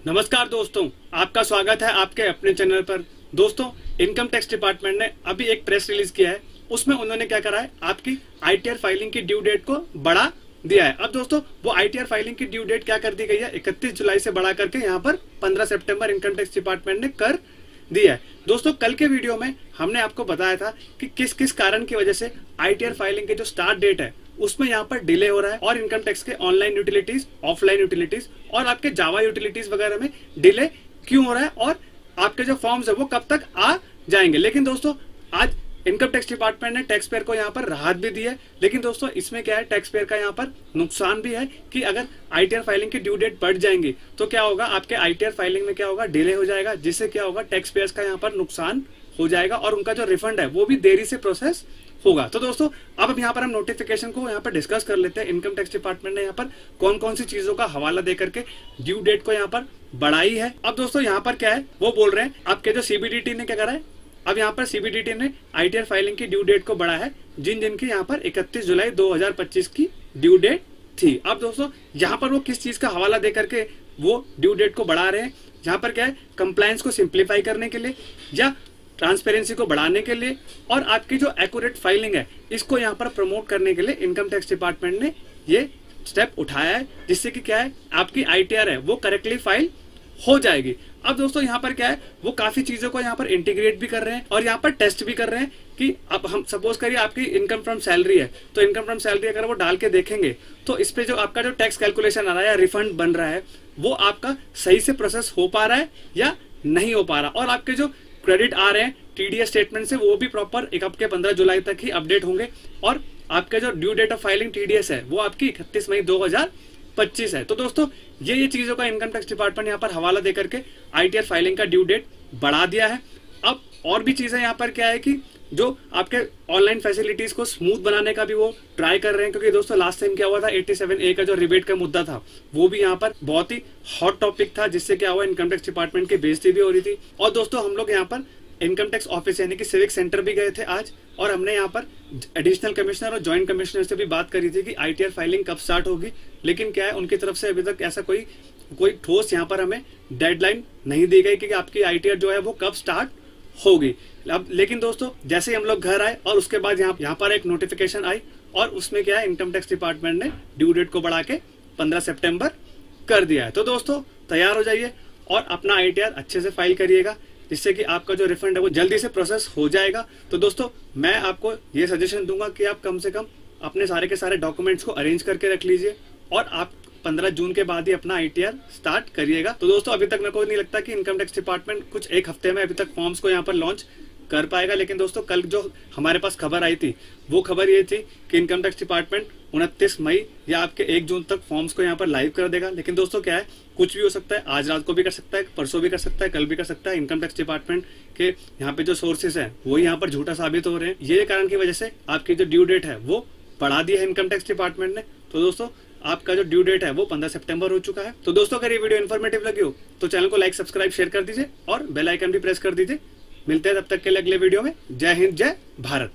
नमस्कार दोस्तों, आपका स्वागत है आपके अपने चैनल पर। दोस्तों, इनकम टैक्स डिपार्टमेंट ने अभी एक प्रेस रिलीज किया है। उसमें उन्होंने क्या करा है, आपकी आईटीआर फाइलिंग की ड्यू डेट को बढ़ा दिया है। अब दोस्तों, वो आईटीआर फाइलिंग की ड्यू डेट क्या कर दी गई है, 31 जुलाई से बढ़ा करके यहाँ पर 15 सितंबर इनकम टैक्स डिपार्टमेंट ने कर दिया है। दोस्तों, कल के वीडियो में हमने आपको बताया था कि किस किस कारण की वजह से आईटीआर फाइलिंग की जो स्टार्ट डेट है उसमें यहाँ पर डिले हो रहा है, और इनकम टैक्स के ऑनलाइन यूटिलिटीज, ऑफलाइन यूटिलिटीज और आपके जावा यूटिलिटीज वगैरह में डिले क्यों हो रहा है, और आपके जो फॉर्म्स है वो कब तक आ जाएंगे। लेकिन दोस्तों, आज इनकम टैक्स डिपार्टमेंट ने टैक्स पेयर को यहाँ पर राहत भी दी है। लेकिन दोस्तों, इसमें क्या है, टैक्स पेयर का यहाँ पर नुकसान भी है कि अगर आईटीआर फाइलिंग की ड्यू डेट बढ़ जाएंगी तो क्या होगा, आपके आईटीआर फाइलिंग में क्या होगा, डिले हो जाएगा, जिससे क्या होगा, टैक्स पेयर्स का यहाँ पर नुकसान हो जाएगा और उनका जो रिफंड है वो भी देरी से प्रोसेस होगा। तो दोस्तों, अब यहाँ पर हम नोटिफिकेशन को यहाँ पर डिस्कस कर लेते हैं। इनकम टैक्स डिपार्टमेंट ने यहाँ पर कौन कौन सी चीजों का हवाला देकर के ड्यू डेट को यहाँ पर बढ़ाई है। अब दोस्तों, यहाँ पर क्या है, वो बोल रहे हैं आपके जो सीबीडीटी ने क्या करा है, अब यहाँ पर सीबीडीटी ने आईटीआर फाइलिंग की ड्यू डेट को बढ़ा है, जिन जिनकी यहाँ पर 31 जुलाई 2025 की ड्यू डेट थी। अब दोस्तों, यहाँ पर वो किस चीज का हवाला दे करके वो ड्यू डेट को बढ़ा रहे हैं, यहाँ पर क्या है, कंप्लायंस को सिंप्लीफाई करने के लिए या ट्रांसपेरेंसी को बढ़ाने के लिए और आपकी जो एक्यूरेट फाइलिंग है इसको यहाँ पर प्रमोट करने के लिए इनकम टैक्स डिपार्टमेंट ने ये स्टेप उठाया है, जिससे कि क्या है, आपकी आईटीआर है वो करेक्टली फाइल हो जाएगी। अब दोस्तों, यहाँ पर क्या है, वो काफी चीजों को यहाँ पर इंटीग्रेट भी कर रहे हैं और यहाँ पर टेस्ट भी कर रहे हैं कि अब हम सपोज करिए आपकी इनकम फ्रॉम सैलरी है, तो इनकम फ्रॉम सैलरी अगर वो डाल के देखेंगे तो इस पे जो आपका जो टैक्स कैलकुलेशन आ रहा है या रिफंड बन रहा है वो आपका सही से प्रोसेस हो पा रहा है या नहीं हो पा रहा, और आपके जो क्रेडिट आ रहे हैं टीडीएस स्टेटमेंट से वो भी प्रॉपर एक हफ्ते 15 जुलाई तक ही अपडेट होंगे, और आपका जो due date of filing TDS है वो आपकी 31 मई 2025 है। तो दोस्तों, ये चीजों का इनकम टैक्स डिपार्टमेंट यहाँ पर हवाला देकर के आईटीआर फाइलिंग का ड्यू डेट बढ़ा दिया है। अब और भी चीजें यहाँ पर क्या है कि जो आपके ऑनलाइन फैसिलिटीज को स्मूथ बनाने का भी वो ट्राई कर रहे हैं, क्योंकि दोस्तों लास्ट टाइम क्या हुआ था, 87A का जो रिबेट का मुद्दा था वो भी यहाँ पर बहुत ही हॉट टॉपिक था, जिससे क्या हुआ, इनकम टैक्स डिपार्टमेंट की बेइज्जती भी हो रही थी। और दोस्तों, हम लोग यहाँ पर इनकम टैक्स ऑफिस यानी कि सिविक सेंटर भी गए थे आज, और हमने यहाँ पर एडिशनल कमिश्नर और ज्वाइंट कमिश्नर से भी बात करी थी कि आईटीआर फाइलिंग कब स्टार्ट होगी। लेकिन क्या है, उनकी तरफ से अभी तक ऐसा कोई ठोस यहाँ पर हमें डेडलाइन नहीं दी गई कि आपकी आईटीआर जो है वो कब स्टार्ट होगी। अब लेकिन दोस्तों, जैसे ही हम लोग घर आए और उसके बाद यहाँ पर एक नोटिफिकेशन आई, और उसमें क्या है, इनकम टैक्स डिपार्टमेंट ने ड्यू डेट को बढ़ा के 15 सितंबर कर दिया है। तो दोस्तों, तैयार हो जाइए और अपना आईटीआर अच्छे से फाइल करिएगा, जिससे कि आपका जो रिफंड है वो जल्दी से प्रोसेस हो जाएगा। तो दोस्तों, मैं आपको ये सजेशन दूंगा कि आप कम से कम अपने सारे के सारे डॉक्यूमेंट्स को अरेंज करके रख लीजिए और आप 15 जून के बाद ही अपना आईटीआर स्टार्ट करिएगा। तो दोस्तों, अभी तक मेरे को नहीं लगता कि इनकम टैक्स डिपार्टमेंट कुछ एक हफ्ते में अभी तक फॉर्म्स को यहाँ पर लॉन्च कर पाएगा। लेकिन दोस्तों, कल जो हमारे पास खबर आई थी वो खबर ये थी कि इनकम टैक्स डिपार्टमेंट 29 मई या आपके 1 जून तक फॉर्म्स को यहाँ पर लाइव कर देगा। लेकिन दोस्तों, क्या है, कुछ भी हो सकता है, आज रात को भी कर सकता है, परसों भी कर सकता है, कल भी कर सकता है। इनकम टैक्स डिपार्टमेंट के यहाँ पे जो सोर्सेज है वो यहाँ पर झूठा साबित हो रहे हैं। ये कारण की वजह से आपकी जो ड्यू डेट है वो बढ़ा दी है इनकम टैक्स डिपार्टमेंट ने। तो दोस्तों, आपका जो ड्यू डेट है वो 15 सितंबर हो चुका है। तो दोस्तों, अगर ये वीडियो इन्फॉर्मेटिव लगी हो तो चैनल को लाइक, सब्सक्राइब, शेयर कर दीजिए और बेल आइकन भी प्रेस कर दीजिए। मिलते हैं तब तक के लिए अगले वीडियो में। जय हिंद, जय भारत।